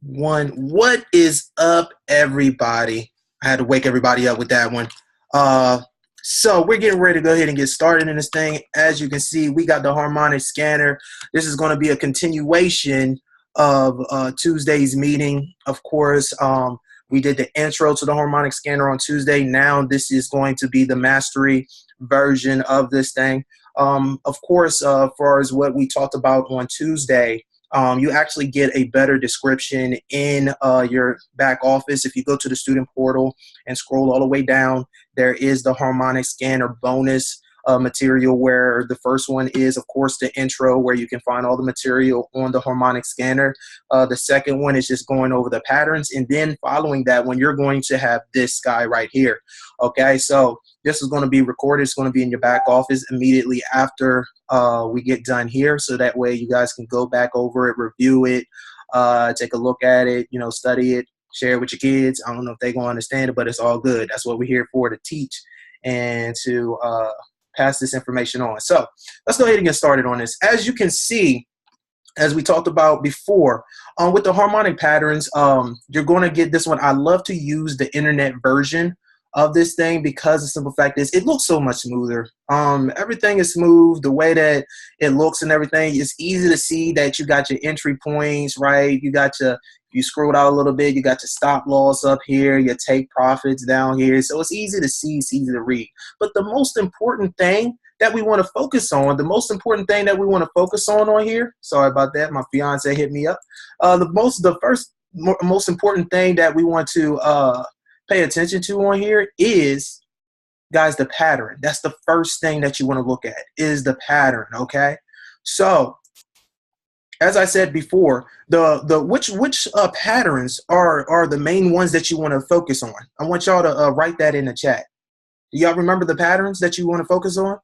What is up, everybody? I had to wake everybody up with that one. So we're getting ready to go ahead and get started in this thing. As you can see, we got the Harmonic Scanner. This is going to be a continuation of Tuesday's meeting. Of course, we did the intro to the Harmonic Scanner on Tuesday. Now this is going to be the mastery version of this thing. Of course, as far as what we talked about on Tuesday, you actually get a better description in your back office. If you go to the student portal and scroll all the way down, there is the Harmonic Scanner bonus material, where the first one is, of course, the intro, where you can find all the material on the Harmonic Scanner. The second one is just going over the patterns, and then following that one, you're going to have this guy right here. Okay, so this is going to be recorded. It's going to be in your back office immediately after we get done here, so that way you guys can go back over it, review it, take a look at it, study it, share it with your kids. I don't know if they're going to understand it, but it's all good. That's what we're here for, to teach and to pass this information on. So let's go ahead and get started on this. As you can see, as we talked about before, with the harmonic patterns, you're going to get this one. I love to use the internet version of this thing because the simple fact is it looks so much smoother. Everything is smooth, the way that it looks and everything. It's easy to see that you got your entry points, right? You scroll out a little bit, you got your stop loss up here, your take profits down here. So it's easy to see, it's easy to read. But the most important thing that we want to focus on, here, sorry about that, my fiance hit me up. The first most important thing that we want to pay attention to on here is, guys, the pattern. That's the first thing that you want to look at, is the pattern, okay? So as I said before, which patterns are the main ones that you want to focus on? I want y'all to write that in the chat. Do y'all remember the patterns that you want to focus on?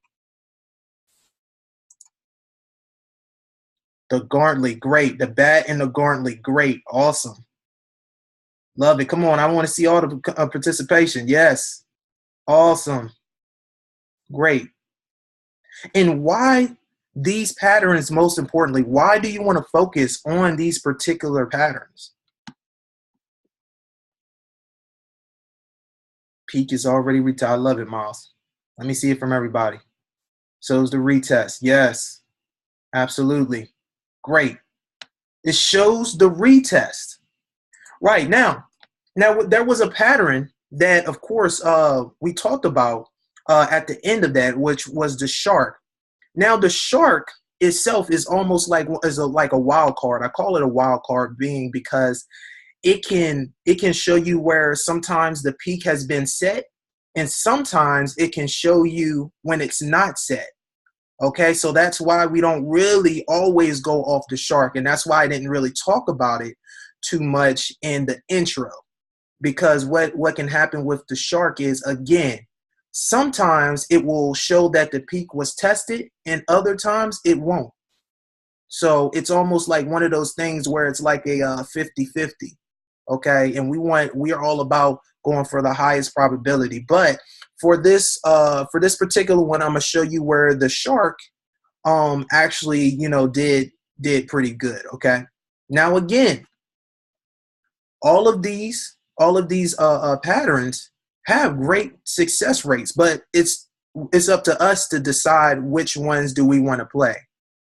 The Gartley, great. The bat and the Gartley, great. Awesome. Love it. Come on, I want to see all the participation. Yes. Awesome. Great. And why these patterns, most importantly, why do you want to focus on these particular patterns? Peak is already retired. I love it, Miles. Let me see it from everybody. Shows the retest. Yes, absolutely. Great. It shows the retest. Right. Now there was a pattern that, of course, we talked about at the end of that, which was the shark. Now, the shark itself is almost like a wild card. I call it a wild card being because it can show you where sometimes the peak has been set, and sometimes it can show you when it's not set. Okay, so that's why we don't really always go off the shark, and that's why I didn't really talk about it too much in the intro, because what can happen with the shark is, again, sometimes it will show that the peak was tested and other times it won't. So it's almost like one of those things where it's like a 50-50. Okay, and we are all about going for the highest probability. But for this particular one, I'm gonna show you where the shark actually did pretty good. Okay, now again, all of these patterns have great success rates, but it's up to us to decide which ones do we want to play.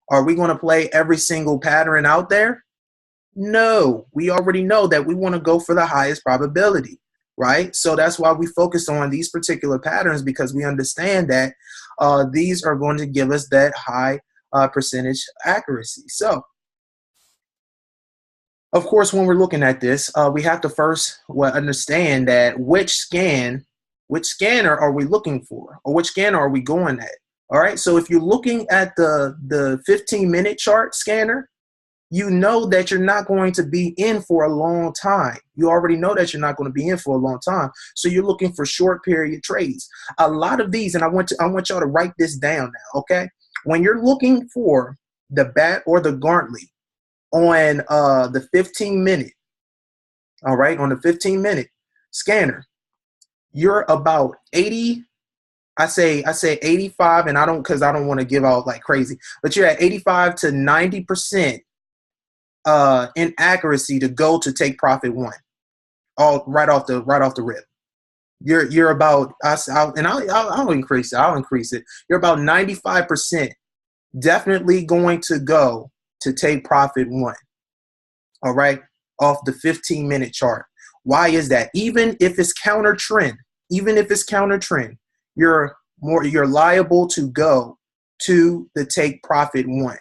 Are we going to play every single pattern out there? No, we already know that we want to go for the highest probability, right? So that's why we focus on these particular patterns, because we understand that these are going to give us that high percentage accuracy. So of course, when we're looking at this, we have to first understand that which scanner are we looking for, or which scanner are we going at? All right, so if you're looking at the 15-minute chart scanner, you know that you're not going to be in for a long time. You already know that you're not going to be in for a long time. So you're looking for short period trades. A lot of these, and I want y'all to write this down now, okay? When you're looking for the bat or the Gartley on the 15-minute, all right, on the 15-minute scanner, you're about 80. I say 85, and I don't want to give out like crazy, but you're at 85 to 90% inaccuracy to go to take profit one, all right off the rip. You're about I'll increase it. I'll increase it. You're about 95% definitely going to go to take profit one. All right, off the 15-minute chart. Why is that? Even if it's counter trend, you're liable to go to the take profit one.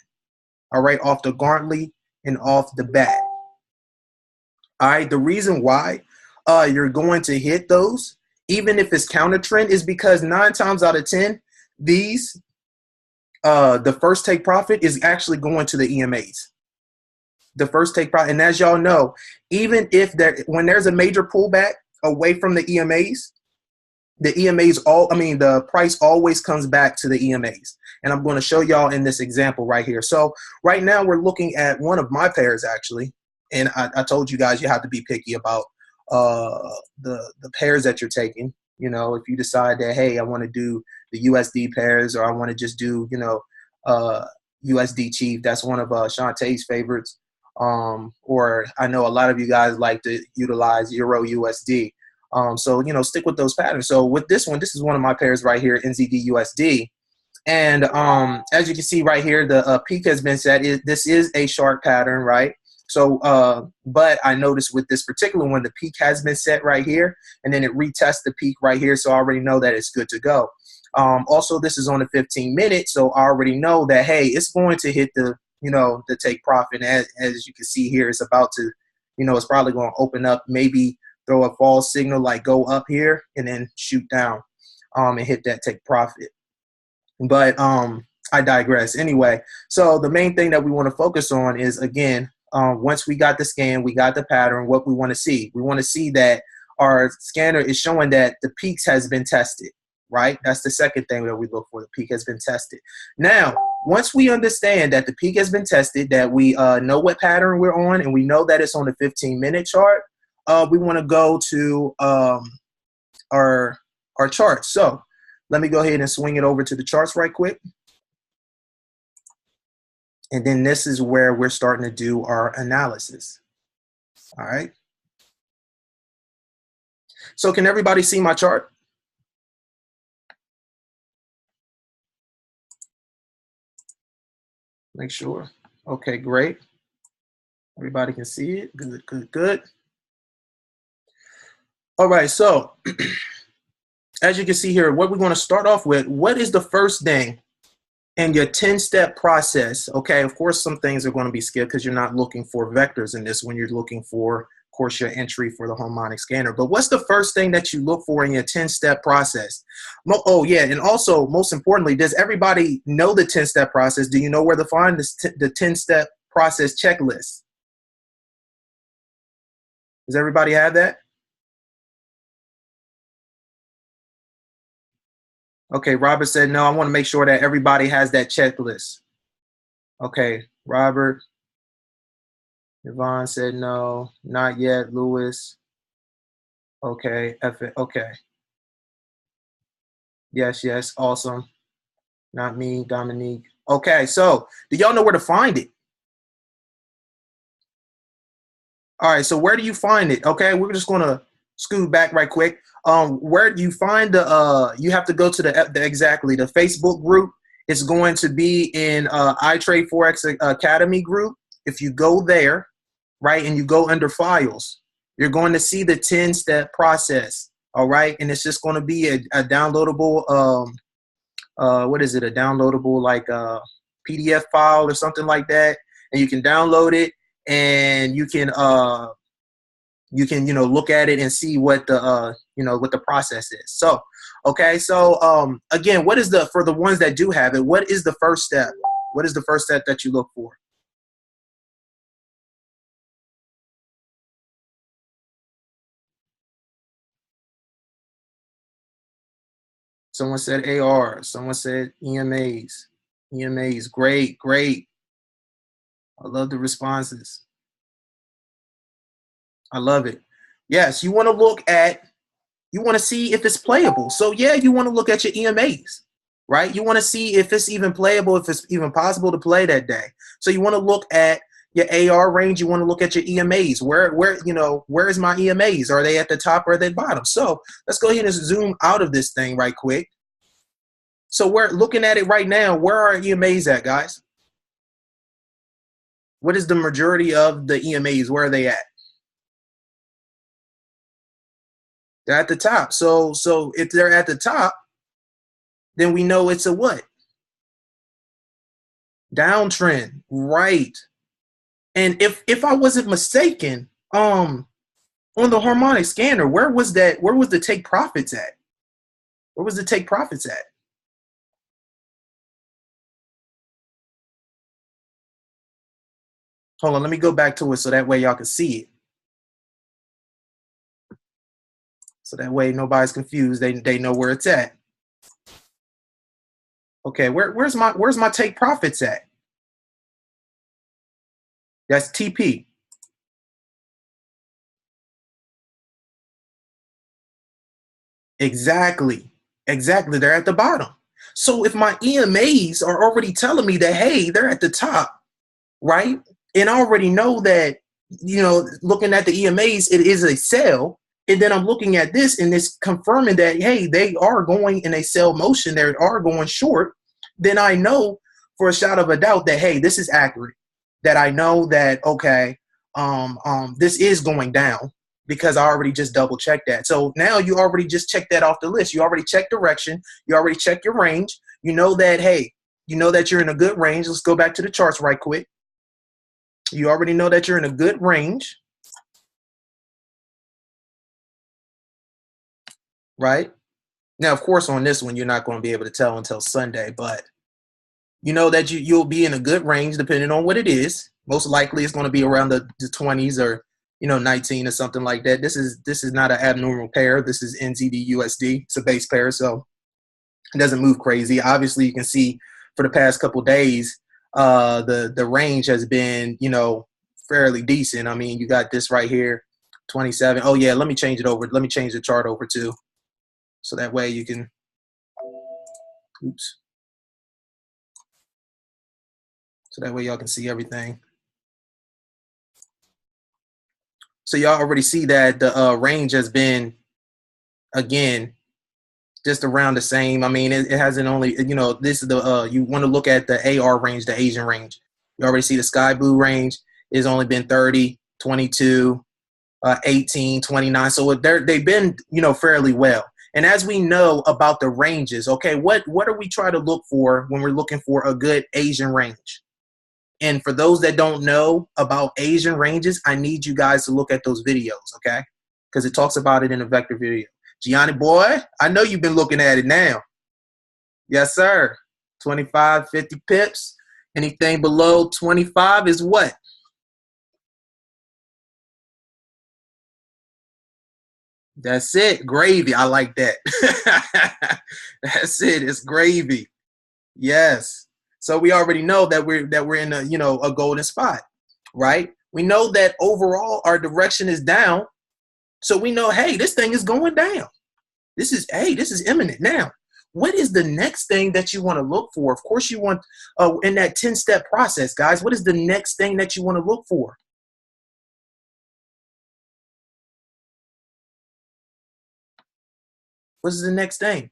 All right, off the gauntlet and off the bat. All right, the reason why you're going to hit those, even if it's counter trend, is because 9 times out of 10, these the first take profit is actually going to the EMAs. The first take profit, and as y'all know, even if when there's a major pullback away from the EMAs, the price always comes back to the EMAs. And I'm going to show y'all in this example right here. So right now we're looking at one of my pairs actually, and I told you guys you have to be picky about the pairs that you're taking. You know, if you decide that, hey, I want to do the USD pairs, or I want to just do, USD Chief. That's one of Shantae's favorites. Or I know a lot of you guys like to utilize Euro USD. So, stick with those patterns. So with this one, this is one of my pairs right here, NZD USD. And as you can see right here, the peak has been set. This is a sharp pattern, right? So, but I noticed with this particular one, the peak has been set right here, and then it retests the peak right here. So I already know that it's good to go. Also, this is on the 15-minute, so I already know that, hey, it's going to hit the take profit. As you can see here, it's about to, it's probably going to open up, maybe throw a false signal, like go up here and then shoot down and hit that take profit. But I digress. Anyway, so the main thing that we want to focus on is, again, once we got the scan, we got the pattern, what we want to see. We want to see that our scanner is showing that the peaks has been tested, right? That's the second thing that we look for. The peak has been tested. Now, once we understand that the peak has been tested, that we know what pattern we're on, and we know that it's on the 15-minute chart, we want to go to our charts. So let me go ahead and swing it over to the charts right quick. And then this is where we're starting to do our analysis. All right. So can everybody see my chart? Make sure. Okay, great. Everybody can see it. Good, good, good. All right, so as you can see here, what we're going to start off with, what is the first thing in your 10-step process? Okay, of course, some things are going to be skipped because you're not looking for vectors in this when you're looking for, of course, your entry for the Harmonic Scanner. But what's the first thing that you look for in your 10-step process? Oh, yeah, and also, most importantly, does everybody know the 10-step process? Do you know where to find the 10-step process checklist? Does everybody have that? Okay, Robert said no. I want to make sure that everybody has that checklist. Okay, Robert. Yvonne said no, not yet. Lewis. Okay, okay. Yes, yes, awesome. Not me, Dominique. Okay, so do y'all know where to find it? All right, so where do you find it? Okay, we're just gonna scoot back right quick. Where do you find the you have to go to the Facebook group. It's going to be in iTrade Forex Academy group. If you go there, right, and you go under files, you're going to see the 10-step process. All right, and it's just going to be a downloadable what is it, a downloadable like PDF file or something like that, and you can download it, and you can look at it and see what the what the process is. So okay, so again, what is for the ones that do have it, what is the first step? What is the first step that you look for? Someone said AR, someone said EMAs. Great, great. I love the responses. I love it. Yes, you want to look at, you want to see if it's playable. So yeah, you want to look at your EMAs, right? You want to see if it's even playable, if it's even possible to play that day. So you want to look at, Your AR range, you want to look at your EMAs. Where is my EMAs? Are they at the top or at the bottom? So let's go ahead and zoom out of this thing right quick. So we're looking at it right now. Where are EMAs at, guys? What is the majority of the EMAs? Where are they at? They're at the top. So if they're at the top, then we know it's a what? Downtrend, right? And if I wasn't mistaken, on the harmonic scanner, where was that? Where was the take profits at? Where was the take profits at? Hold on, let me go back to it so that way y'all can see it. So that way nobody's confused. They know where it's at. Okay, where's my take profits at? That's TP. Exactly. They're at the bottom. So if my EMAs are already telling me that, hey, they're at the top, right? And I already know that, looking at the EMAs, it is a sell. And then I'm looking at this and it's confirming that, hey, they are going in a sell motion. They are going short. Then I know for a shot of a doubt that, hey, this is accurate. That I know that, okay, this is going down because I already just double checked that. So now you already just checked that off the list. You already checked direction. You already checked your range. You know that, hey, you know that you're in a good range. Let's go back to the charts right quick. You already know that you're in a good range, right? Now, of course, on this one, you're not going to be able to tell until Sunday, but you know that you'll be in a good range depending on what it is. Most likely it's going to be around the 20s or 19 or something like that. This is not an abnormal pair. This is NZD USD. It's a base pair, so it doesn't move crazy. Obviously, you can see for the past couple days, the range has been fairly decent. I mean, you got this right here, 27. Oh yeah, let me change it over. Let me change the chart over too, so that way you can. Oops. So that way y'all can see everything. So y'all already see that the range has been, again, just around the same. I mean, it hasn't only, this is the, you want to look at the AR range, the Asian range. You already see the sky blue range has only been 30, 22, 18, 29. So they've been, fairly well. And as we know about the ranges, okay, what are we trying to look for when we're looking for a good Asian range? And for those that don't know about Asian ranges, I need you guys to look at those videos, okay? Because it talks about it in a vector video. Gianni, boy, I know you've been looking at it now. Yes, sir. 25, 50 pips. Anything below 25 is what? That's it. Gravy. I like that. That's it. It's gravy. Yes. So we already know that we're in a golden spot, right? We know that overall our direction is down. So we know, hey, this thing is going down. This is imminent. Now, what is the next thing that you want to look for? Of course, you want in that 10-step process, guys. What is the next thing that you want to look for? What is the next thing?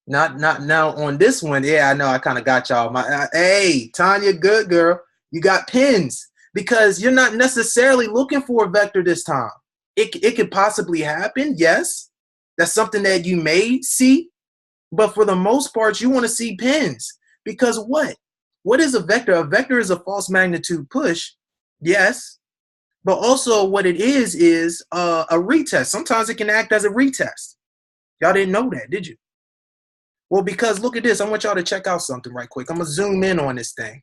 Not now on this one. Yeah, I know. I kind of got y'all. Hey, Tanya, good girl. You got pins because you're not necessarily looking for a vector this time. It could possibly happen. Yes, that's something that you may see, but for the most part, you want to see pins because what? What is a vector? A vector is a false magnitude push. Yes, but also what it is a retest. Sometimes it can act as a retest. Y'all didn't know that, did you? Well, because look at this. I want y'all to check out something right quick. I'm going to zoom in on this thing.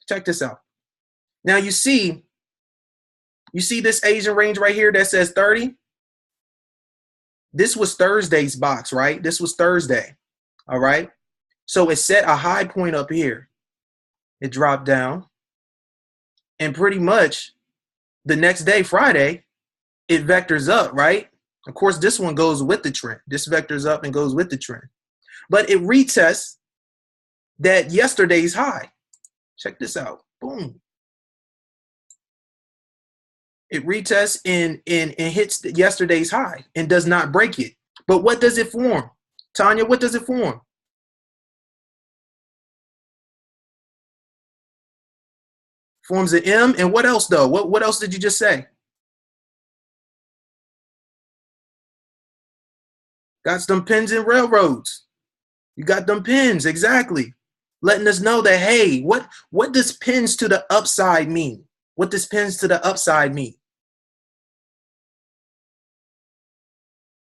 Check this out. Now you see this Asian range right here that says 30? This was Thursday's box, right? This was Thursday, all right? So it set a high point up here. It dropped down. And pretty much the next day, Friday, it vectors up, right? Of course, this one goes with the trend. This vectors up and goes with the trend. But it retests that yesterday's high. Check this out. Boom. It retests and hits yesterday's high and does not break it. But what does it form? Tanya, what does it form? Forms an M. And what else, though? What else did you just say? Got some pins and railroads. You got them pins, exactly. Letting us know that, hey, what does pins to the upside mean? What does pins to the upside mean?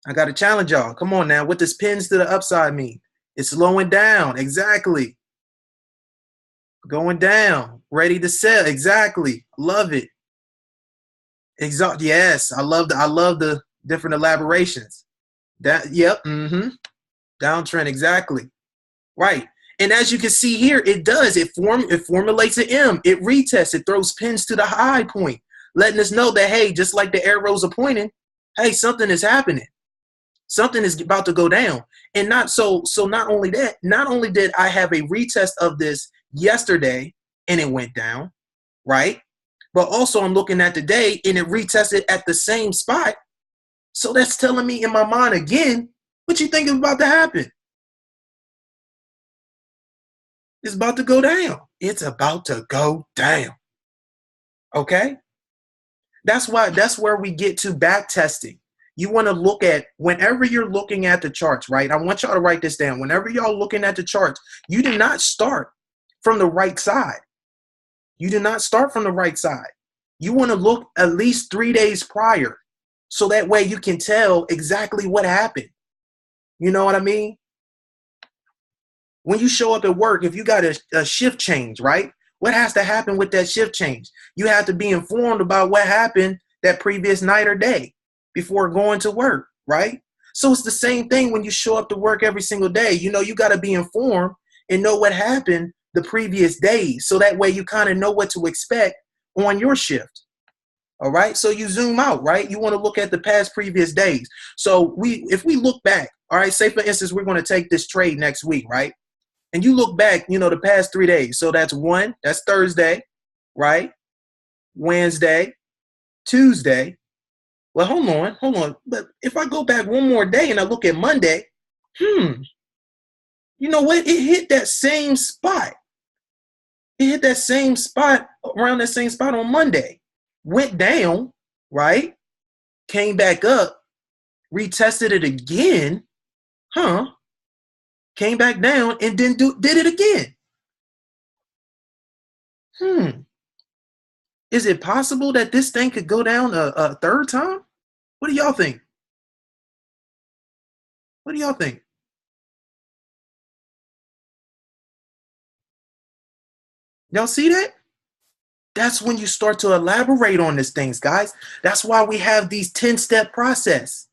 I got to challenge y'all. Come on now. What does pins to the upside mean? It's slowing down. Exactly. Going down. Ready to sell. Exactly. Love it. Yes. I love the different elaborations. Yep. Downtrend. Exactly. Right. And as you can see here, it does. It formulates an M. It retests. It throws pins to the high point, letting us know that, hey, just like the arrows are pointing, hey, something is happening. Something is about to go down. And not only that, not only did I have a retest of this yesterday and it went down, right? But also I'm looking at today and it retested at the same spot. So that's telling me in my mind again, what you think is about to happen? It's about to go down. It's about to go down. Okay? That's where we get to back testing. You want to look at, whenever you're looking at the charts, right? I want y'all to write this down. Whenever y'all looking at the charts, you do not start from the right side. You do not start from the right side. You want to look at least 3 days prior, so that way you can tell exactly what happened. You know what I mean? When you show up at work, if you got a shift change, right? What has to happen with that shift change? You have to be informed about what happened that previous night or day before going to work, right? So it's the same thing when you show up to work every single day. You know, you got to be informed and know what happened the previous days. So that way you kind of know what to expect on your shift. All right. So you zoom out, right? You want to look at the past previous days. So if we look back, all right, say for instance, we're going to take this trade next week, right? And you look back, you know, the past 3 days. So that's Thursday, right? Wednesday, Tuesday. Well, hold on. But if I go back one more day and I look at Monday, you know what? It hit that same spot. It hit that same spot, around that same spot on Monday. Went down, right? Came back up, retested it again, came back down and then did it again. Is it possible that this thing could go down a third time? What do y'all think? What do y'all think? Y'all see that? That's when you start to elaborate on these things, guys. That's why we have these 10-step process.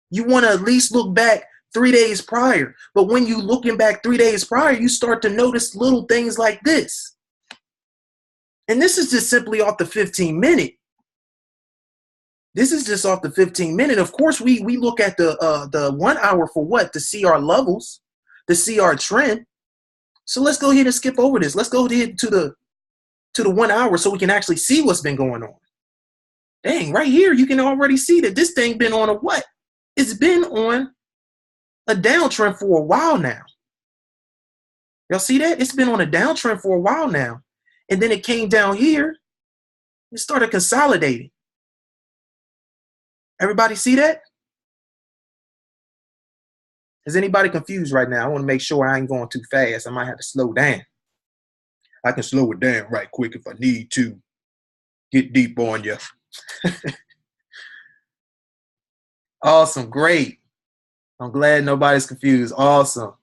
You want to at least look back 3 days prior. But when you looking back 3 days prior, you start to notice little things like this. And this is just simply off the 15-minute. This is just off the 15-minute. Of course, we look at the 1 hour for what? To see our levels, to see our trend. So let's go ahead and skip over this. Let's go ahead to the 1 hour so we can actually see what's been going on. Dang, right here, you can already see that this thing been on a what? It's been on a downtrend for a while now. Y'all see that? It's been on a downtrend for a while now. And then it came down here. It started consolidating. Everybody see that? Is anybody confused right now? I want to make sure I ain't going too fast. I might have to slow down. I can slow it down right quick if I need to. Get deep on you. Awesome. Great. I'm glad nobody's confused. Awesome.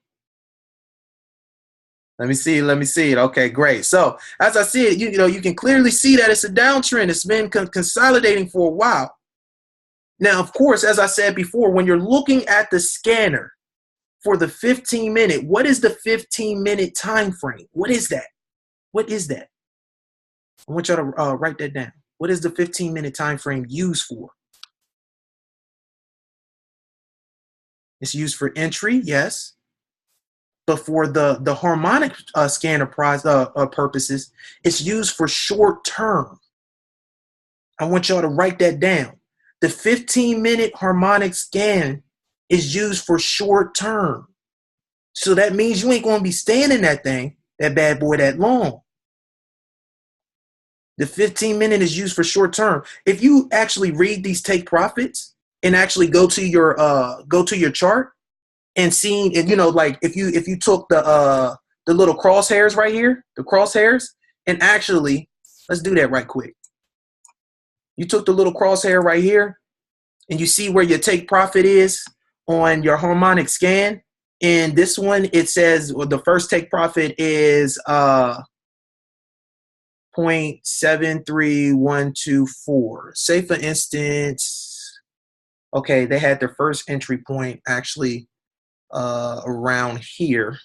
Let me see it. Okay, great. So as I see it, you can clearly see that it's a downtrend. It's been consolidating for a while. Now, of course, as I said before, when you're looking at the scanner for the 15-minute, what is the 15-minute time frame? What is that? What is that? I want y'all to write that down. What is the 15-minute time frame used for? It's used for entry, yes. But for the harmonic scanner purposes, it's used for short term. I want y'all to write that down. The 15-minute harmonic scan is used for short term. So that means you ain't going to be staying in that thing, that bad boy, that long. The 15-minute is used for short term. If you actually read these take profits and actually go to your chart and see, and like if you took the little crosshairs right here, the crosshairs, and actually let's do that right quick. You took the little crosshair right here, and you see where your take profit is on your harmonic scan. And this one, it says, well, the first take profit is 0.73124. Say for instance, okay, they had their first entry point actually around here.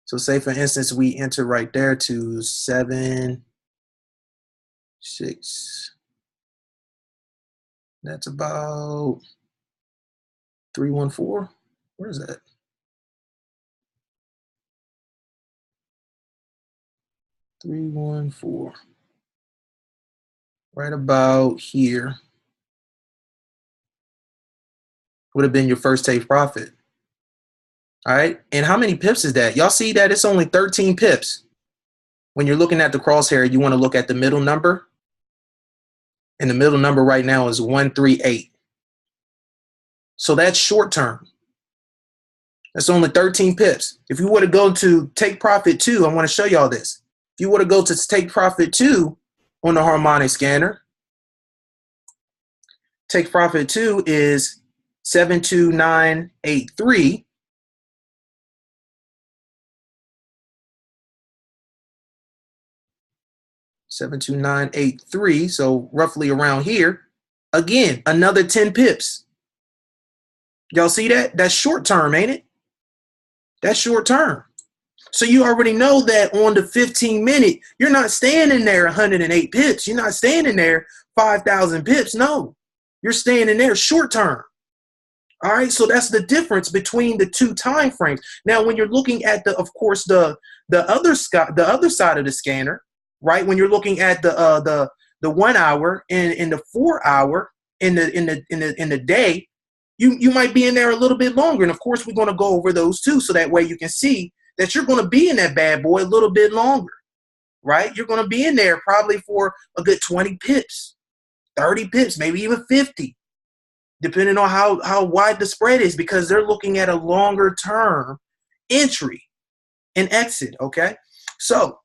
So say for instance, we enter right there to 7, 6. That's about 314. Where is that? 314. Right about here would have been your first take profit. All right. And how many pips is that? Y'all see that it's only 13 pips. When you're looking at the crosshair, you want to look at the middle number. And the middle number right now is 138. So that's short term. That's only 13 pips. If you were to go to take profit 2, I want to show y'all this. If you were to go to take profit 2 on the harmonic scanner, take profit 2 is 72983. So roughly around here. Again, another 10 pips. Y'all see that? That's short term, ain't it? That's short term. So you already know that on the 15-minute, you're not staying in there 108 pips. You're not staying in there 5,000 pips. No, you're staying in there short term. All right, so that's the difference between the two time frames. Now, when you're looking at the other side of the scanner, right? When you're looking at the 1 hour and the 4 hour in the day, you might be in there a little bit longer. And of course, we're going to go over those too, so that way you can see that you're going to be in that bad boy a little bit longer, right? You're going to be in there probably for a good 20 pips, 30 pips, maybe even 50, depending on how wide the spread is, because they're looking at a longer term entry and exit. Okay, so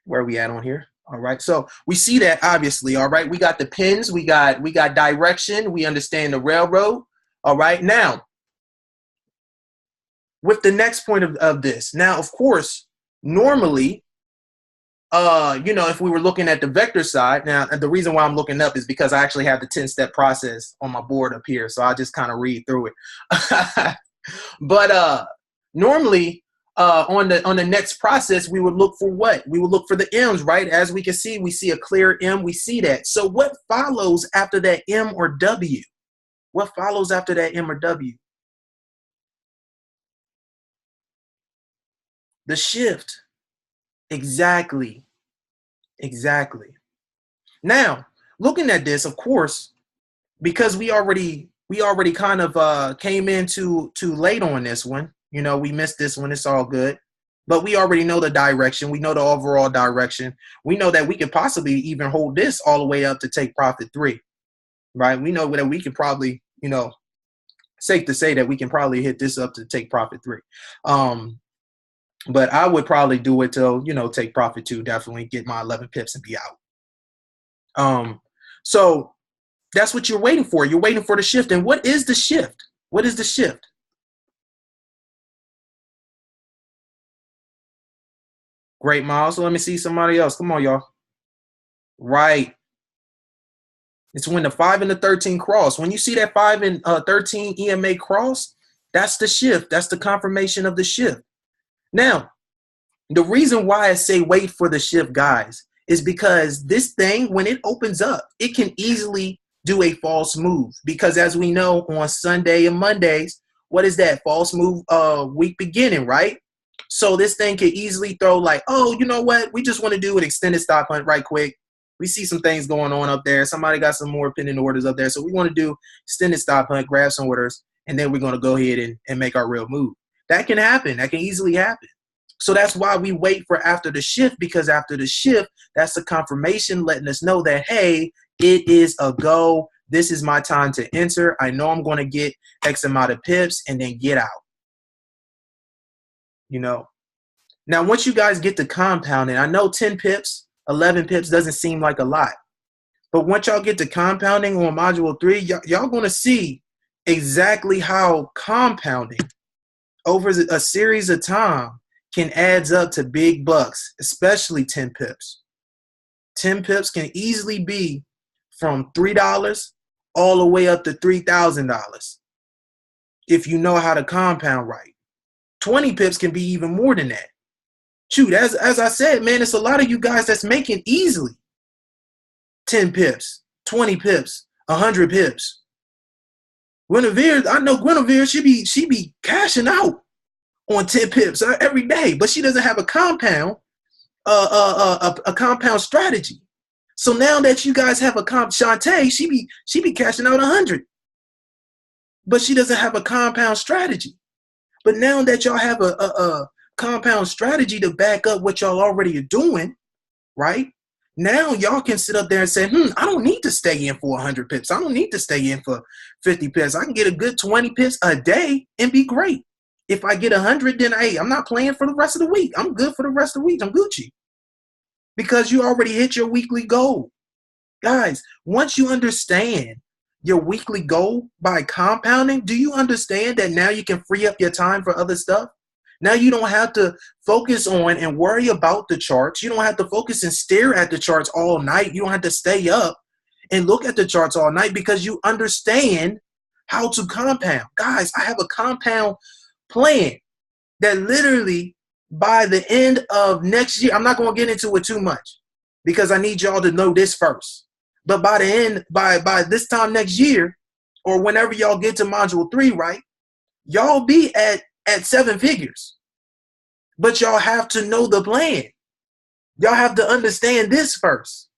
where are we at on here? All right, so we see that obviously. All right, we got the pins, we got direction, we understand the railroad. All right, now with the next point of this, now of course, normally, if we were looking at the vector side, now the reason why I'm looking up is because I actually have the 10-step process on my board up here, so I just kind of read through it. But normally, on the next process, we would look for what? We would look for the M's, right? As we can see, we see a clear M. We see that. So what follows after that M or W? What follows after that M or W? The shift. Exactly. Now, looking at this, of course, because we already kind of came in too late on this one. We missed this one. It's all good. But we already know the direction. We know the overall direction. We know that we could possibly even hold this all the way up to take profit 3, right? We know that we could probably, safe to say that we can probably hit this up to take profit 3. But I would probably do it till, take profit 2, definitely get my 11 pips and be out. So that's what you're waiting for. You're waiting for the shift. And what is the shift? What is the shift? Great, Miles. So let me see somebody else. Come on, y'all. Right. It's when the 5 and the 13 cross. When you see that 5 and 13 EMA cross, that's the shift. That's the confirmation of the shift. Now, the reason why I say wait for the shift, guys, is because this thing, when it opens up, it can easily do a false move, because as we know, on Sunday and Mondays, what is that? False move week beginning, right? So this thing could easily throw like, oh, you know what? We just want to do an extended stop hunt right quick. We see some things going on up there. Somebody got some more pending orders up there. So we want to do extended stop hunt, grab some orders, and then we're going to go ahead and make our real move. That can happen. That can easily happen. So that's why we wait for after the shift, because after the shift, that's a confirmation letting us know that, hey, it is a go. This is my time to enter. I know I'm going to get X amount of pips and then get out. You know, now once you guys get to compounding, I know 10 pips, 11 pips doesn't seem like a lot. But once y'all get to compounding on module 3, y'all going to see exactly how compounding over a series of time can adds up to big bucks, especially 10 pips. 10 pips can easily be from $3 all the way up to $3,000 if you know how to compound right. 20 pips can be even more than that. Shoot, as I said, man, it's a lot of you guys that's making easily 10 pips, 20 pips, 100 pips. Guinevere, I know Guinevere, she be cashing out on 10 pips every day, but she doesn't have a compound, a compound strategy. So now that you guys have a Shantae, she be cashing out 100, but she doesn't have a compound strategy. But now that y'all have a compound strategy to back up what y'all already are doing, right? Now y'all can sit up there and say, I don't need to stay in for 100 pips. I don't need to stay in for 50 pips. I can get a good 20 pips a day and be great. If I get 100, then hey, I'm not playing for the rest of the week. I'm good for the rest of the week. I'm Gucci. Because you already hit your weekly goal. Guys, once you understand your weekly goal by compounding, do you understand that now you can free up your time for other stuff? Now you don't have to focus on and worry about the charts. You don't have to focus and stare at the charts all night. You don't have to stay up and look at the charts all night because you understand how to compound. Guys, I have a compound plan that literally by the end of next year, I'm not going to get into it too much because I need y'all to know this first. But by the end, by this time next year, or whenever y'all get to module 3, right, y'all be at 7 figures. But y'all have to know the plan. Y'all have to understand this first.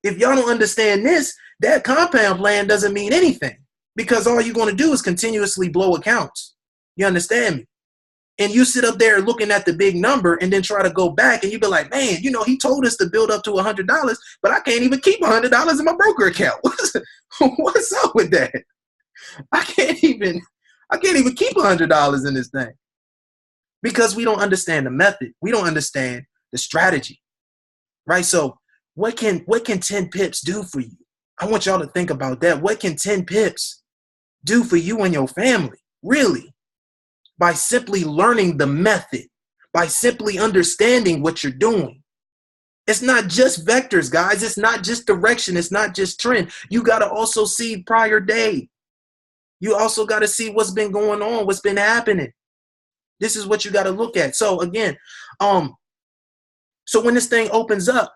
If y'all don't understand this, that compound plan doesn't mean anything because all you're going to do is continuously blow accounts. You understand me? And you sit up there looking at the big number and then try to go back and you be like, man, you know, he told us to build up to $100, but I can't even keep $100 in my broker account. What's up with that? I can't even keep $100 in this thing because we don't understand the method. We don't understand the strategy, right? So what can 10 pips do for you? I want y'all to think about that. What can 10 pips do for you and your family? Really? By simply learning the method, by simply understanding what you're doing. It's not just vectors, guys. It's not just direction. It's not just trend. You got to also see prior day. You also got to see what's been going on, what's been happening. This is what you got to look at. So again, so when this thing opens up,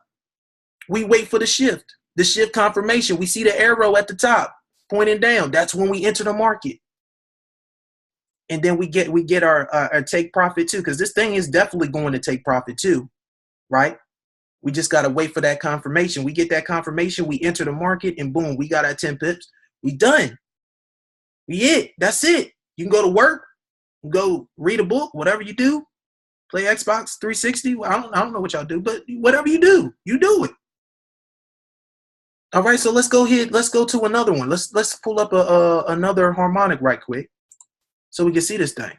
we wait for the shift confirmation. We see the arrow at the top pointing down. That's when we enter the market. And then we get our take profit too, because this thing is definitely going to take profit too, right? We just got to wait for that confirmation. We get that confirmation, we enter the market, and boom, we got our 10 pips. We done. That's it. You can go to work, go read a book, whatever you do, play Xbox 360. I don't know what y'all do, but whatever you do it. All right, so let's go to another one. Let's pull up another harmonic right quick. So we can see this thing.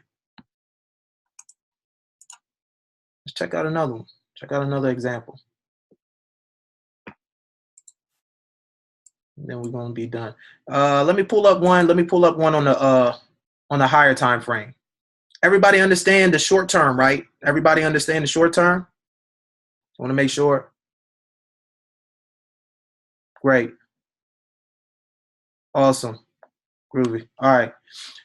Let's check out another one. Check out another example. And then we're gonna be done. Let me pull up one. On the higher time frame. Everybody understand the short term, right? Everybody understand the short term? I want to make sure. Great. Awesome. Groovy. All right.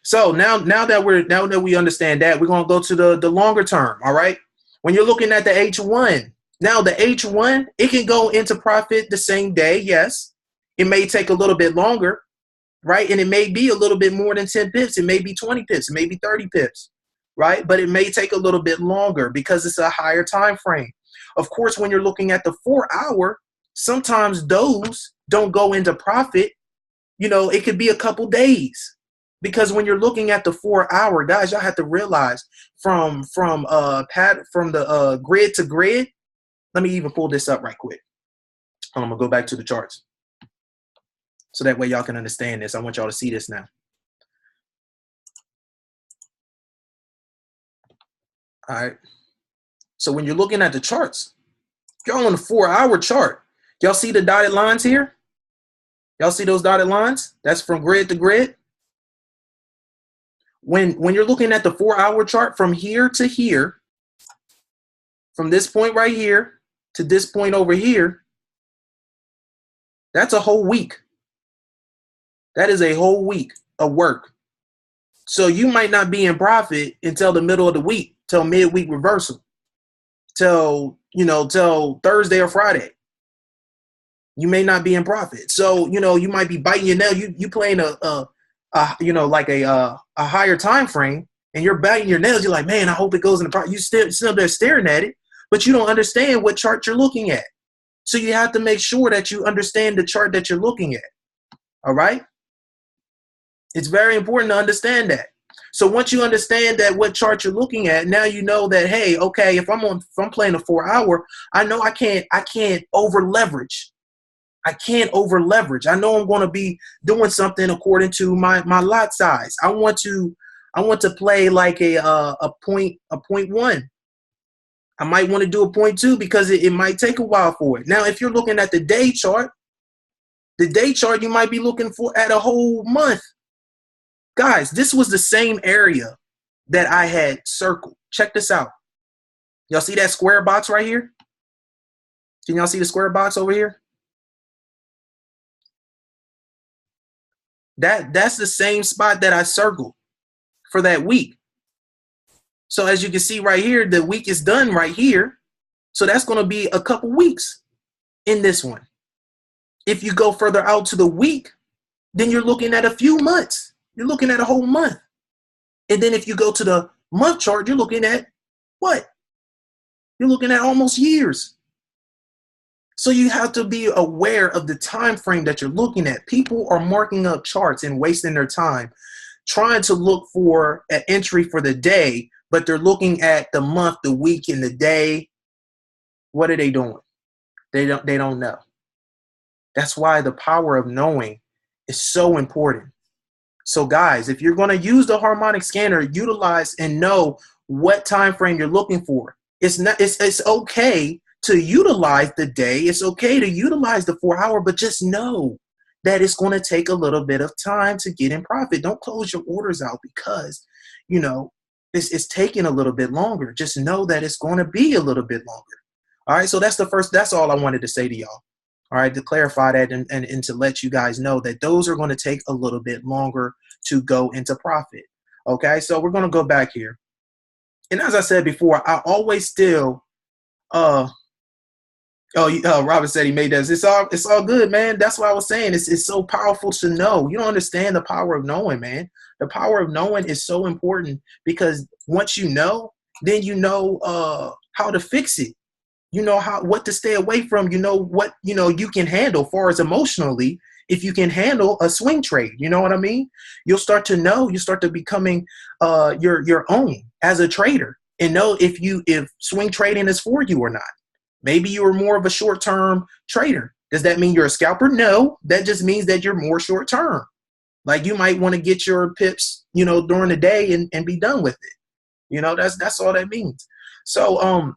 So now that we understand that, we're gonna go to the longer term. All right. When you're looking at the H1, now the H1, it can go into profit the same day. Yes, It may take a little bit longer, right? And it may be a little bit more than 10 pips. It may be 20 pips. It may be 30 pips, right? But it may take a little bit longer because it's a higher time frame. Of course, when you're looking at the 4-hour, sometimes those don't go into profit. You know, it could be a couple days, because when you're looking at the 4-hour, guys, y'all have to realize from the grid to grid. Let me even pull this up right quick. I'm gonna go back to the charts so that way y'all can understand this. I want y'all to see this now. All right. So when you're looking at the charts, y'all on the 4-hour chart, y'all see the dotted lines here? Y'all see those dotted lines? That's from grid to grid. When you're looking at the 4-hour chart from here to here, from this point right here to this point over here, that's a whole week. That is a whole week of work. So you might not be in profit until the middle of the week, till midweek reversal, till Thursday or Friday. You may not be in profit. So, you might be biting your nail. You playing a higher time frame, and you're biting your nails. You're like, man, I hope it goes in the profit. You still there staring at it, but you don't understand what chart you're looking at. So you have to make sure that you understand the chart that you're looking at. All right. It's very important to understand that. So once you understand that what chart you're looking at, now you know that, hey, okay, if I'm playing a 4-hour, I know I can't over leverage. I can't over leverage. I know I'm going to be doing something according to my lot size. I want to play like a point one. I might want to do a 0.2 because it might take a while for it. Now, if you're looking at the day chart, you might be looking for at a whole month. Guys, this was the same area that I had circled. Check this out. Y'all see that square box right here? Can y'all see the square box over here? That's the same spot that I circled for that week. So as you can see right here, the week is done right here. So that's going to be a couple weeks in this one. If you go further out to the week, then you're looking at a few months. You're looking at a whole month. And then if you go to the month chart, you're looking at what? You're looking at almost years. So you have to be aware of the time frame that you're looking at. People are marking up charts and wasting their time trying to look for an entry for the day, but they're looking at the month, the week, and the day. What are they doing? They don't know. That's why the power of knowing is so important. So guys, if you're going to use the harmonic scanner, utilize and know what time frame you're looking for. It's okay to utilize the day. It's okay to utilize the 4-hour, but just know that it's going to take a little bit of time to get in profit. Don't close your orders out because, it's taking a little bit longer. Just know that it's going to be a little bit longer. All right. So that's all I wanted to say to y'all. All right, to clarify that and to let you guys know that those are going to take a little bit longer to go into profit. Okay, so we're going to go back here. And as I said before, I always still, Robert said he made that. It's all good, man. That's what I was saying. It's so powerful to know. You don't understand the power of knowing, man. The power of knowing is so important because once you know, then you know how to fix it. You know what to stay away from. You know what you can handle far as emotionally. If you can handle a swing trade, you know what I mean. You'll start to know. You start to becoming your own as a trader, and know if swing trading is for you or not. Maybe you are more of a short-term trader. Does that mean you're a scalper? No, that just means that you're more short-term. Like you might want to get your pips, during the day and be done with it. That's all that means. So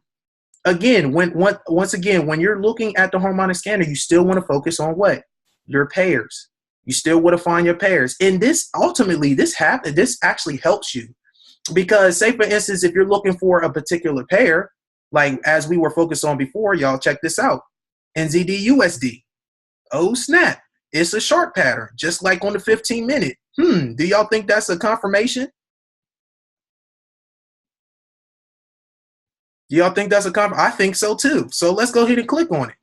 again, once again, when you're looking at the harmonic scanner, you still want to focus on what? Your pairs. You still want to find your pairs. And this actually helps you because say for instance, if you're looking for a particular pair, like as we were focused on before, y'all check this out. NZD USD. Oh snap. It's a short pattern, just like on the 15-minute. Do y'all think that's a confirmation? Do y'all think that's a confirmation? I think so too. So let's go ahead and click on it.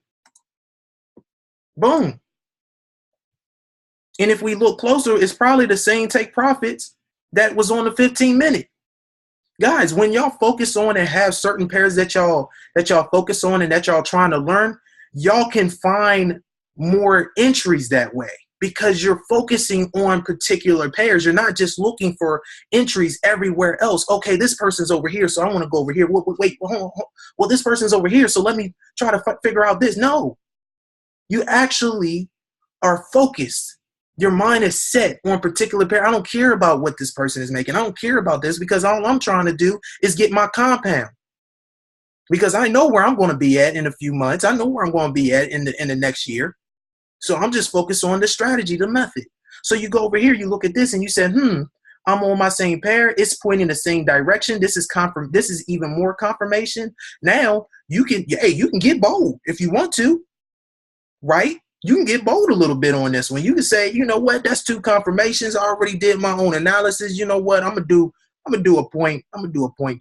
Boom. And if we look closer, it's probably the same take profits that was on the 15-minute. Guys, when y'all focus on and have certain pairs that y'all focus on and that y'all trying to learn, y'all can find more entries that way because you're focusing on particular pairs. You're not just looking for entries everywhere else. Okay, this person's over here, so I want to go over here. Wait, hold on. Well, this person's over here, so let me try to figure out this. No, you actually are focused. Your mind is set on a particular pair. I don't care about what this person is making. I don't care about this because all I'm trying to do is get my compound. Because I know where I'm going to be at in a few months. I know where I'm going to be at in the next year. So I'm just focused on the strategy, the method. So you go over here, you look at this, and you said, I'm on my same pair. It's pointing the same direction. This is even more confirmation. Now you can get bold if you want to, right? You can get bold a little bit on this one. You can say, you know what, that's two confirmations. I already did my own analysis. You know what? I'm gonna do a point. I'm gonna do a 0.20.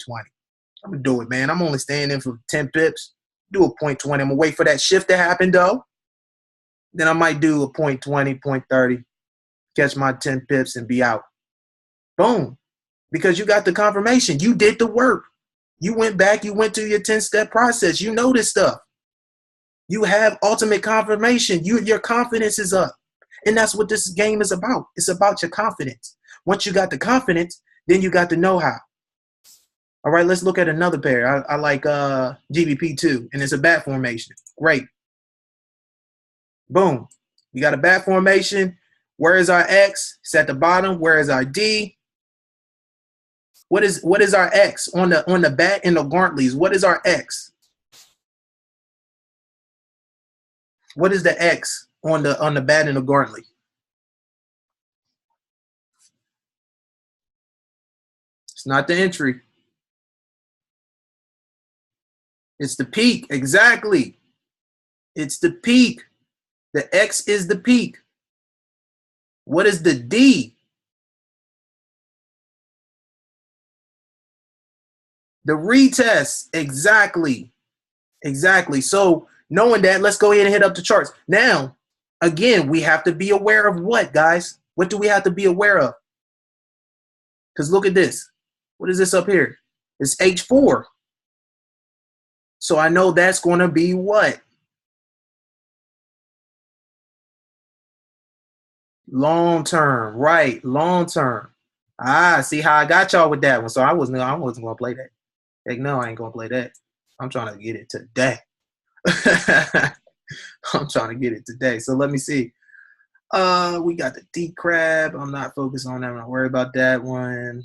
I'm gonna do it, man. I'm only staying in for 10 pips. Do a 0.20. I'm gonna wait for that shift to happen though. Then I might do a 0.20, 0.30, catch my 10 pips and be out. Boom. Because you got the confirmation. You did the work. You went back, you went through your 10-step process. You know this stuff. You have ultimate confirmation. Your confidence is up. And that's what this game is about. It's about your confidence. Once you got the confidence, then you got the know-how. All right, let's look at another pair. I like GBP2, and it's a bat formation. Great. Boom. You got a bat formation. Where is our X? It's at the bottom. Where is our D? What is our X on the bat and the Gartleys? What is our X? What is the X on the bat and the Gartley? It's not the entry. It's the peak. Exactly. It's the peak. The X is the peak. What is the D? The retest. Exactly. Exactly. So knowing that, let's go ahead and hit up the charts. Now, again, we have to be aware of what, guys? What do we have to be aware of? Because look at this. What is this up here? It's H4. So I know that's going to be what? Long term, right? Long term. See how I got y'all with that one. So I wasn't going to play that. Heck no, I ain't going to play that. I'm trying to get it today. I'm trying to get it today. So let me see. We got the D crab. I'm not focused on that. I'm not worried about that one.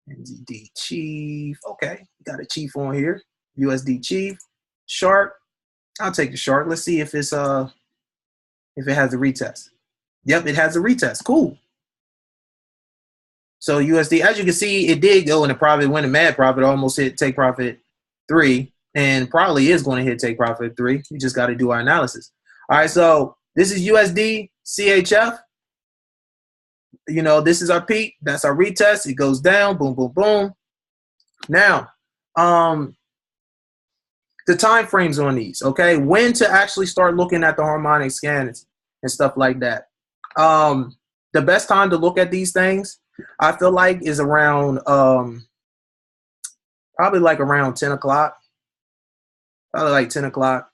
NZD Chief. Okay, got a Chief on here. USD Chief. Shark. I'll take the Shark. Let's see if it's if it has a retest. Yep, it has a retest. Cool. So USD, as you can see, it did go and it probably went a mad profit, almost hit take profit 3, and probably is going to hit take profit 3. We just got to do our analysis. All right, so this is USD CHF. You know, this is our peak. That's our retest. It goes down. Boom, boom, boom. Now, the time frames on these, okay? When to actually start looking at the harmonic scanners and stuff like that. The best time to look at these things, I feel like, is around probably like around 10 o'clock. Probably like 10 o'clock.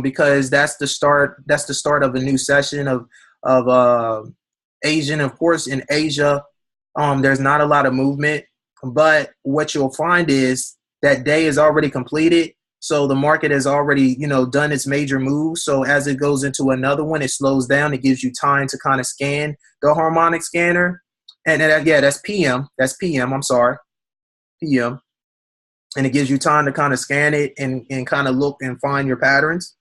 Because that's the start of a new session of Asian. Of course, in Asia, there's not a lot of movement, but what you'll find is that day is already completed. So the market has already, done its major moves. So as it goes into another one, it slows down. It gives you time to kind of scan the harmonic scanner. And yeah, that's PM. That's PM. I'm sorry. PM. And it gives you time to kind of scan it and kind of look and find your patterns.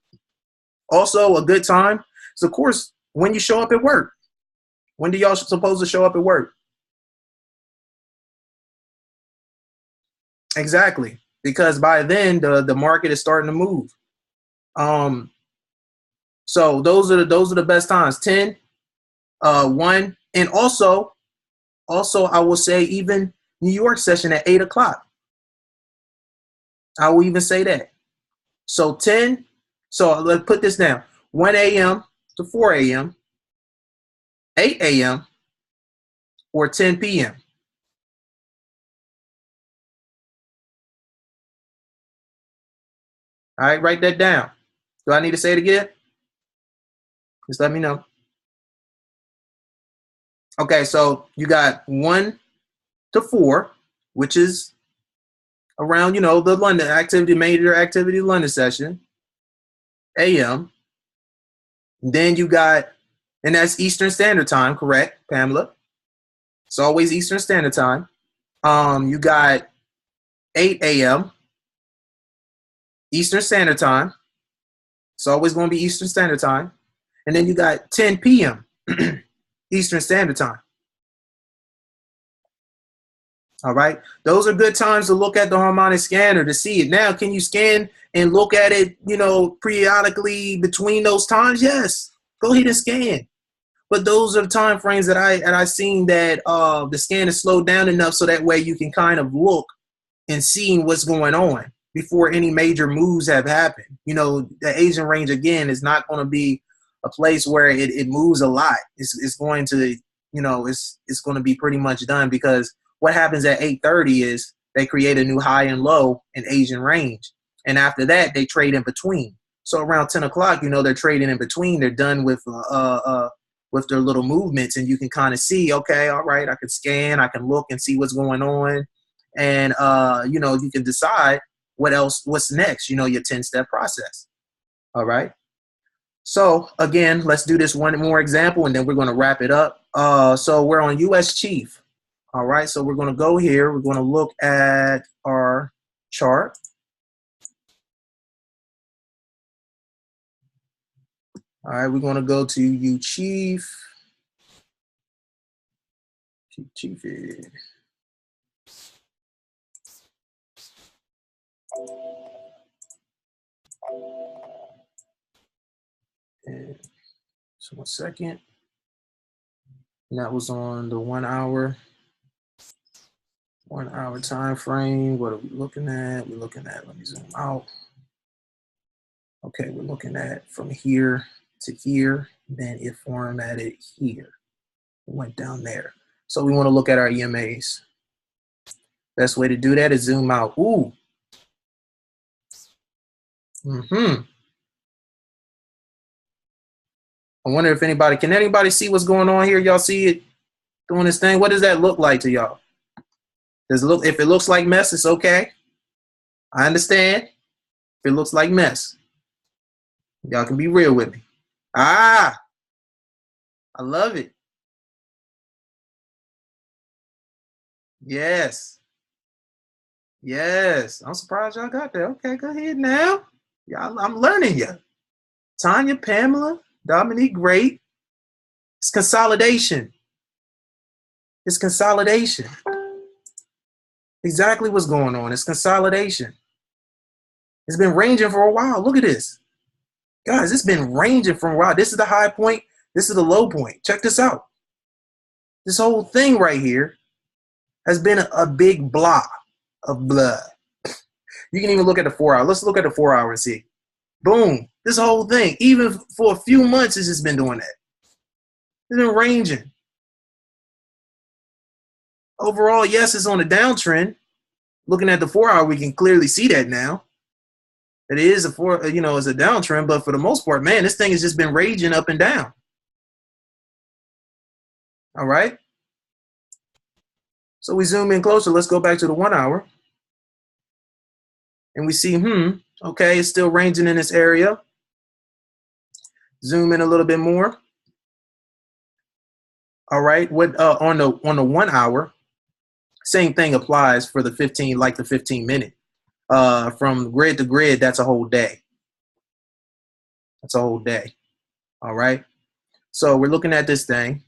Also, a good time is, of course, when you show up at work. When do y'all supposed to show up at work? Exactly. Because by then the market is starting to move. So those are the best times. 10, 1, and also I will say even New York session at 8 o'clock. I will even say that. So 10. So let's put this down. 1 a.m. to 4 a.m. 8 a.m., or 10 p.m.? All right, write that down. Do I need to say it again? Just let me know. Okay, so you got 1 to 4, which is around, the London activity, major activity London session, a.m. Then you got, and that's Eastern Standard Time, correct, Pamela? It's always Eastern Standard Time. You got 8 a.m. Eastern Standard Time. It's always going to be Eastern Standard Time. And then you got 10 p.m. Eastern Standard Time. All right. Those are good times to look at the harmonic scanner to see it. Now, can you scan and look at it, periodically between those times? Yes. Go ahead and scan. But those are the time frames that I seen that the scan is slowed down enough so that way you can kind of look and seeing what's going on before any major moves have happened. The Asian range, again, is not going to be a place where it moves a lot. It's going to, it's going to be pretty much done, because what happens at 8:30 is they create a new high and low in Asian range. And after that, they trade in between. So around 10 o'clock, they're trading in between. They're done with their little movements, and you can kind of see, okay, all right, I can scan, I can look and see what's going on. And, you can decide what's next, your 10-step process. All right. So again, let's do this one more example, and then we're going to wrap it up. So we're on USCHF. All right. So we're going to go here. We're going to look at our chart. All right. We're going to go to UCHF. UCHF. And so 1 second. And that was on the 1 hour. 1 hour time frame. What are we looking at? We're looking at, let me zoom out. Okay, we're looking at from here to here, then it formatted here. It went down there. So we want to look at our EMAs. Best way to do that is zoom out. Ooh. I wonder if can anybody see what's going on here? Y'all see it doing this thing? What does that look like to y'all? If it looks like mess, it's okay. I understand. If it looks like mess, y'all can be real with me. I love it. Yes. Yes. I'm surprised y'all got that. Okay, go ahead now. Y'all, I'm learning you. Tanya, Pamela, Dominique, great. It's consolidation. It's consolidation. Exactly what's going on. It's consolidation. It's been ranging for a while. Look at this. Guys, it's been ranging for a while. This is the high point. This is the low point. Check this out. This whole thing right here has been a big blob of blood. You can even look at the 4 hour. Let's look at the 4 hour and see. Boom. This whole thing, even for a few months, it's just been doing that. It's been ranging. Overall, yes, it's on a downtrend. Looking at the 4 hour, we can clearly see that now. It is it's a downtrend, but for the most part, man, this thing has just been raging up and down. All right. So we zoom in closer. Let's go back to the 1 hour. And we see, okay, it's still ranging in this area. Zoom in a little bit more. All right. What on the 1 hour, same thing applies for the 15 minute. From grid to grid, that's a whole day. That's a whole day. All right. So we're looking at this thing.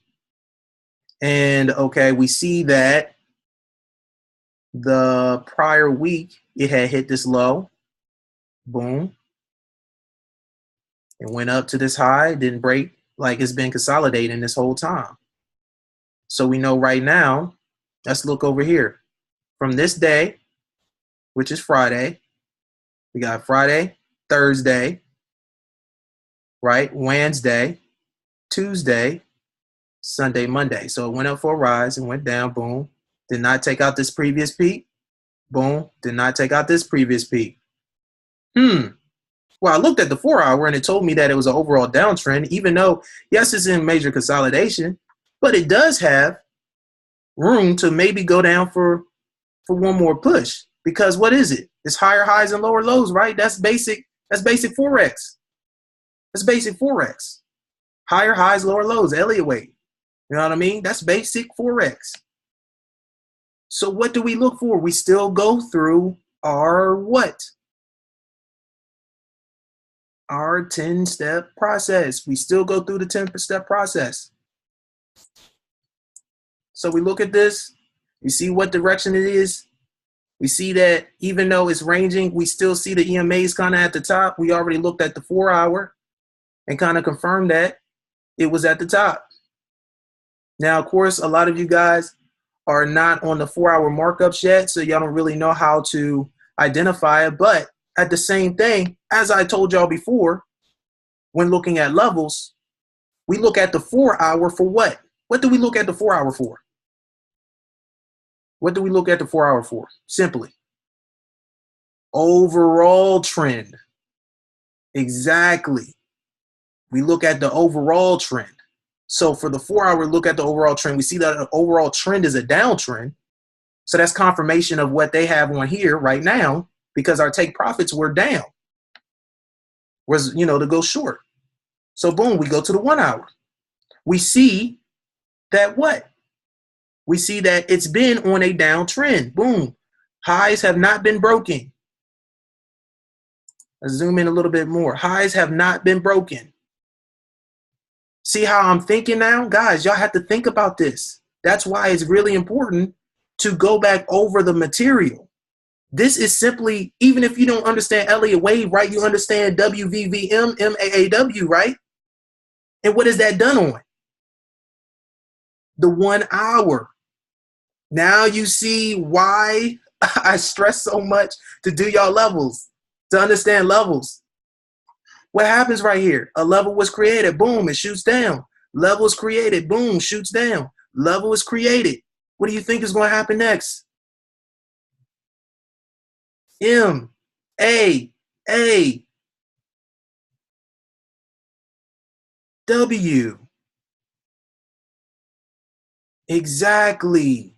And okay, we see that the prior week, it had hit this low. Boom. It went up to this high, didn't break, like it's been consolidating this whole time. So we know right now, let's look over here. From this day, which is Friday, we got Friday, Thursday, right? Wednesday, Tuesday, Sunday, Monday. So it went up for a rise and went down, boom. Did not take out this previous peak. Boom, did not take out this previous peak. Well, I looked at the 4-hour and it told me that it was an overall downtrend, even though, yes, it's in major consolidation, but it does have room to maybe go down for one more push. Because what is it? It's higher highs and lower lows, right? That's basic Forex. That's basic Forex. Higher highs, lower lows, Elliott wave. You know what I mean? That's basic Forex. So what do we look for? We still go through our what? Our 10-step process. We still go through the 10-step process. So we look at this. We see what direction it is. We see that even though it's ranging, we still see the EMAs kind of at the top. We already looked at the 4-hour and kind of confirmed that it was at the top. Now, of course, a lot of you guys are not on the 4-hour markups yet, so y'all don't really know how to identify it. But at the same thing, as I told y'all before, when looking at levels, we look at the 4-hour for what? What do we look at the 4-hour for? What do we look at the 4-hour for? Simply, overall trend. Exactly. We look at the overall trend. So for the 4-hour, look at the overall trend. We see that the overall trend is a downtrend. So that's confirmation of what they have on here right now, because our take profits were down. Was, to go short. So boom, we go to the 1-hour. We see that what? We see that it's been on a downtrend. Boom. Highs have not been broken. Let's zoom in a little bit more. Highs have not been broken. See how I'm thinking now? Guys, y'all have to think about this. That's why it's really important to go back over the material. This is simply, even if you don't understand Elliott wave, right? You understand WVVM, MAAW, right? And what is that done on? The 1-hour. Now you see why I stress so much to do y'all levels, to understand levels. What happens right here? A level was created. Boom, it shoots down. Level is created. Boom, shoots down. Level is created. What do you think is going to happen next? M, A, W. Exactly.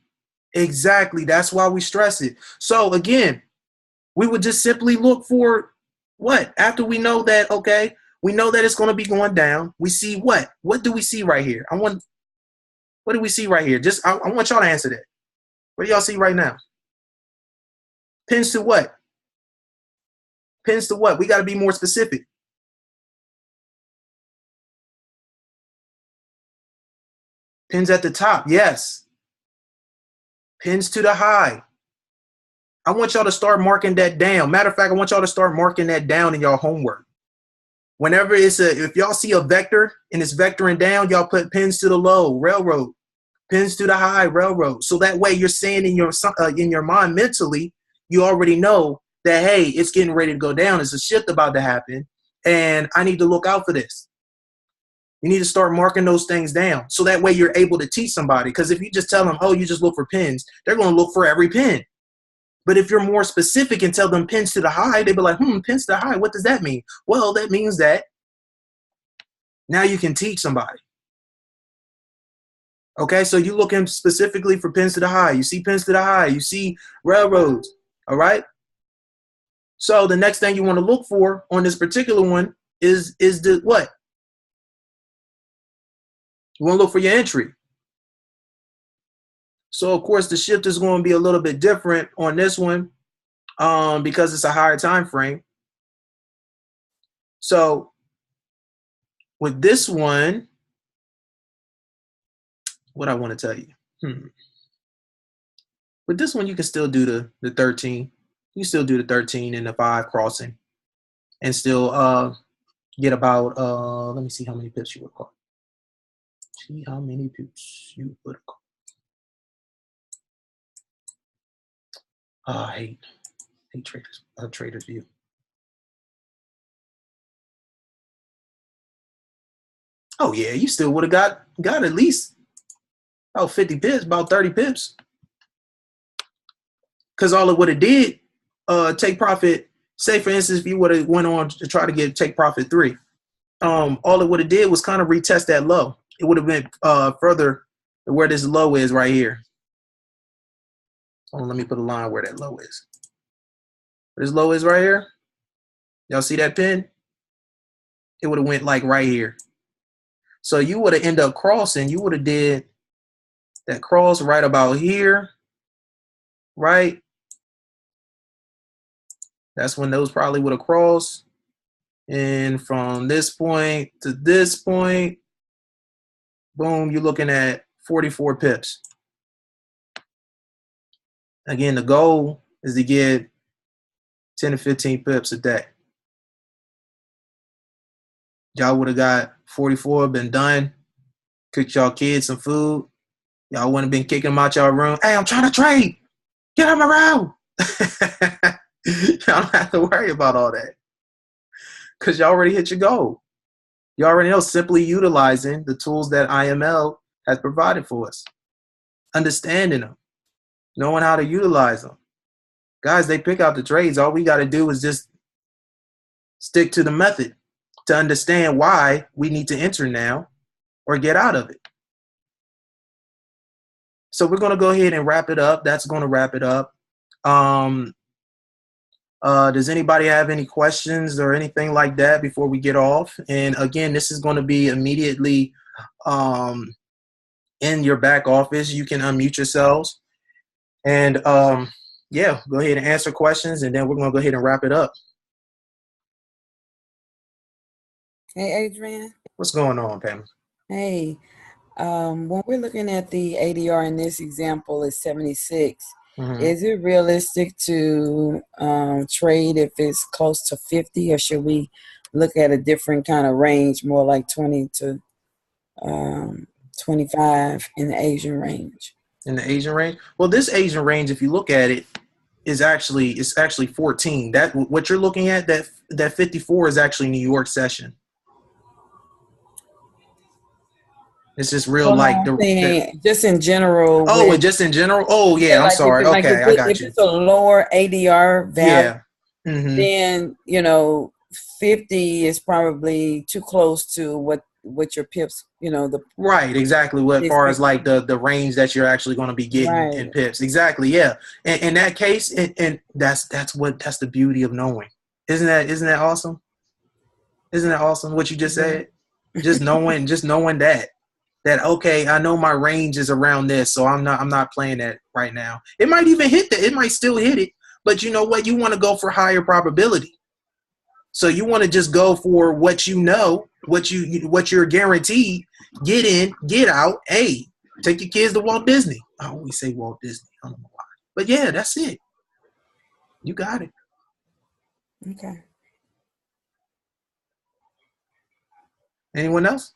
Exactly. That's why we stress it. So again, we would just simply look for what? After we know that, okay, we know that it's going to be going down. We see what? What do we see right here? What do we see right here? Just, I want y'all to answer that. What do y'all see right now? Pins to what? Pins to what? We got to be more specific. Pins at the top. Yes. Pins to the high. I want y'all to start marking that down. Matter of fact, I want y'all to start marking that down in y'all homework. Whenever if y'all see a vector and it's vectoring down, y'all put pins to the low, railroad, pins to the high, railroad. So that way you're saying in your mind mentally, you already know that, hey, it's getting ready to go down. There's a shift about to happen, and I need to look out for this. You need to start marking those things down. So that way you're able to teach somebody. Because if you just tell them, oh, you just look for pins, they're going to look for every pin. But if you're more specific and tell them pins to the high, they'll be like, pins to the high, what does that mean? Well, that means that now you can teach somebody. Okay, so you're looking specifically for pins to the high. You see pins to the high. You see railroads, all right? So the next thing you want to look for on this particular one is the what? You want to look for your entry. So, of course, the shift is going to be a little bit different on this one because it's a higher time frame. So, with this one, what I want to tell you. With this one, you can still do the 13. You still do the 13 and the 5 crossing and still get about, let me see how many pips you would call. See how many pips you would call. I hate traders view. Oh yeah, you still would have got at least About 50 pips, about 30 pips. Because all it would have did, take profit, say for instance, if you would have went on to try to get take profit 3, all it would have did was kind of retest that low. It would have been further where this low is right here. Let me put a line where that low is. This low is right here. Y'all see that pin? It would have went like right here. So you would have ended up crossing. You would have did that cross right about here, right? That's when those probably would have crossed. And from this point to this point, boom, you're looking at 44 pips. Again, the goal is to get 10 to 15 pips a day. Y'all would have got 44, been done, cooked y'all kids some food. Y'all wouldn't have been kicking them out y'all room. Hey, I'm trying to trade. Get out my room. Y'all don't have to worry about all that because y'all already hit your goal. You already know, simply utilizing the tools that IML has provided for us, understanding them, knowing how to utilize them. Guys, they pick out the trades. All we got to do is just stick to the method to understand why we need to enter now or get out of it. So we're going to go ahead and wrap it up. That's going to wrap it up. Does anybody have any questions or anything like that before we get off? And again, this is going to be immediately in your back office. You can unmute yourselves. And yeah, go ahead and answer questions, and then we're going to go ahead and wrap it up. Hey, Adrian. What's going on, Pam? Hey, when we're looking at the ADR in this example is 76, is it realistic to trade if it's close to 50, or should we look at a different kind of range, more like 20 to 25 in the Asian range? In the Asian range? Well, this Asian range, if you look at it, is actually 14. That what you're looking at, that 54 is actually New York session. It's just real just in general. Oh, just in general? Oh, yeah, I'm sorry. Okay, I got you. If it's a lower ADR value, yeah. Then, 50 is probably too close to what your pips, Right, exactly. What far as like the range that you're actually going to be getting in pips. Exactly, yeah. And in that case, and that's the beauty of knowing. Isn't that awesome? Isn't that awesome what you just said? Just knowing that okay, I know my range is around this, so I'm not playing that right now. It might even hit that. It might still hit it, but you know what? You want to go for higher probability. So you want to just go for what you know, what you're guaranteed. Get in, get out. Hey, take your kids to Walt Disney. I always say Walt Disney. I don't know why, but yeah, that's it. You got it. Okay. Anyone else?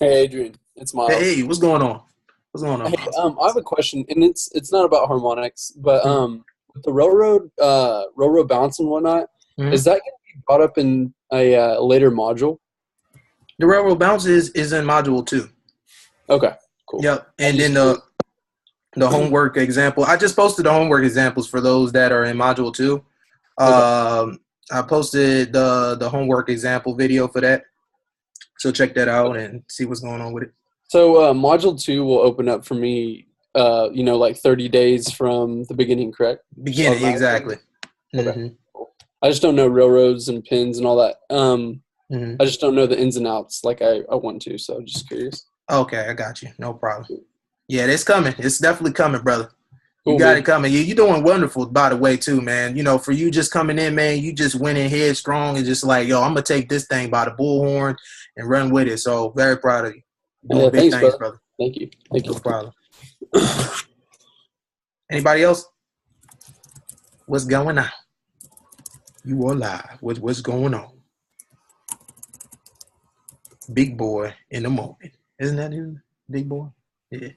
Hey, Adrian, it's Miles. Hey, what's going on? What's going on? Hey, I have a question, and it's not about harmonics, but with the railroad bounce and whatnot, is that going to be brought up in a later module? The railroad bounce is in module 2. Okay, cool. Yep, and then the homework example. I just posted the homework examples for those that are in module 2. Okay. I posted the homework example video for that. So check that out and see what's going on with it. So module 2 will open up for me, like 30 days from the beginning, correct? Beginning, exactly. Okay. I just don't know railroads and pins and all that. I just don't know the ins and outs like I want to, so I'm just curious. Okay, I got you. No problem. Yeah, it's coming. It's definitely coming, brother. You got it coming. You're doing wonderful, by the way, too, man. For you just coming in, man, you just went in headstrong and just like, yo, I'm going to take this thing by the bullhorn and run with it. So very proud of you. Doing big things, brother. Thank you. No problem. Anybody else? What's going on? You are live. What's going on? Big boy in the moment. Isn't that him? Big boy? Yeah.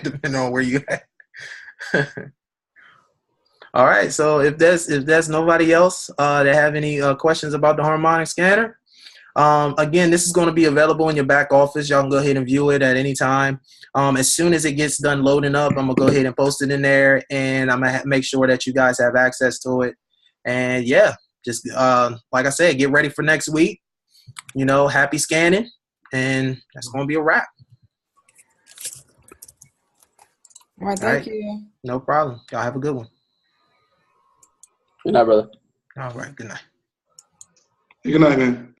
Depending on where you at. All right. So if there's nobody else that have any questions about the Harmonic Scanner, again, this is going to be available in your back office. Y'all can go ahead and view it at any time. As soon as it gets done loading up, I'm gonna go ahead and post it in there, and I'm gonna make sure that you guys have access to it. And yeah, just like I said, get ready for next week. You know, happy scanning, and that's gonna be a wrap. All right, thank you. No problem. Y'all have a good one. Good night, brother. All right, good night. Good night, man.